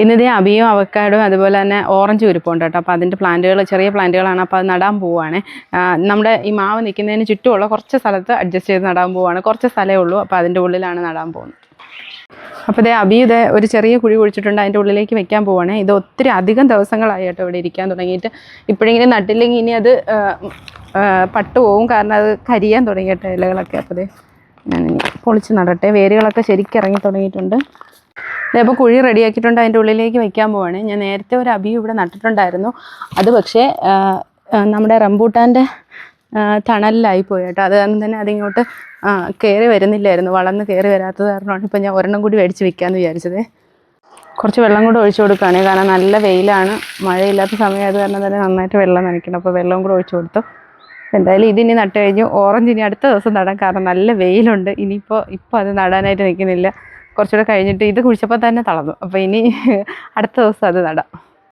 ഇന്നിതേ അബിയും അവക്കാഡും അതുപോലെ തന്നെ ഓറഞ്ചും ഇരിപ്പുണ്ട് കേട്ടോ. അപ്പോൾ അതിൻ്റെ പ്ലാന്റുകൾ ചെറിയ പ്ലാന്റുകളാണ്. അപ്പോൾ അത് നടാൻ പോവുകയാണ്. നമ്മുടെ ഈ മാവ് നിൽക്കുന്നതിന് ചുറ്റുമുള്ള കുറച്ച് സ്ഥലത്ത് അഡ്ജസ്റ്റ് ചെയ്ത് നടാൻ പോവുകയാണ്. കുറച്ച് സ്ഥലമേ ഉള്ളൂ. അപ്പോൾ അതിൻ്റെ ഉള്ളിലാണ് നടാൻ പോകുന്നത്. അപ്പോൾ ഇതേ അബി ഇത് ഒരു ചെറിയ കുഴി കുഴിച്ചിട്ടുണ്ട്. അതിൻ്റെ ഉള്ളിലേക്ക് വെക്കാൻ പോവുകയാണ്. ഇത് ഒത്തിരി അധികം ദിവസങ്ങളായി കേട്ടോ ഇവിടെ ഇരിക്കാൻ തുടങ്ങിയിട്ട്. ഇപ്പോഴെങ്കിലും നട്ടില്ലെങ്കിൽ ഇനി അത് പട്ടു പോവും. കാരണം അത് കരിയാൻ തുടങ്ങിയിട്ട് ഇലകളൊക്കെ. അപ്പോൾ ഇതേ ഞാനിനി പൊളിച്ച് നടട്ടെ. വേരുകളൊക്കെ ശരിക്കും ഇറങ്ങി തുടങ്ങിയിട്ടുണ്ട്. ഇതേപ്പോൾ കുഴി റെഡിയാക്കിയിട്ടുണ്ട്. അതിൻ്റെ ഉള്ളിലേക്ക് വെക്കാൻ പോവാണ്. ഞാൻ നേരത്തെ ഒരു അബി ഇവിടെ നട്ടിട്ടുണ്ടായിരുന്നു. അത് പക്ഷേ നമ്മുടെ റംബൂട്ടാൻ്റെ തണലിലായി പോയി കേട്ടോ. അത് കാരണം തന്നെ അതിങ്ങോട്ട് കയറി വരുന്നില്ലായിരുന്നു. വളർന്ന് കയറി വരാത്തത് കാരണമാണ് ഇപ്പോൾ ഞാൻ ഒരെണ്ണം കൂടി മേടിച്ച് വെക്കാമെന്ന് വിചാരിച്ചത്. കുറച്ച് വെള്ളം കൂടെ ഒഴിച്ചു കൊടുക്കുകയാണ്. കാരണം നല്ല വെയിലാണ്. മഴയില്ലാത്ത സമയം അത് കാരണം തന്നെ നന്നായിട്ട് വെള്ളം നനയ്ക്കണം. അപ്പോൾ വെള്ളം കൂടെ ഒഴിച്ചു കൊടുത്തു. എന്തായാലും ഇതിനി നട്ട് കഴിഞ്ഞു. ഓറഞ്ച് ഇനി അടുത്ത ദിവസം നടാം. കാരണം നല്ല വെയിലുണ്ട്. ഇപ്പോൾ അത് നടാനായിട്ട് നിൽക്കുന്നില്ല. കുറച്ചുകൂടെ കഴിഞ്ഞിട്ട് ഇത് കുഴിച്ചപ്പോൾ തന്നെ തളർന്നു. അപ്പോൾ ഇനി അടുത്ത ദിവസം അത് നടാം.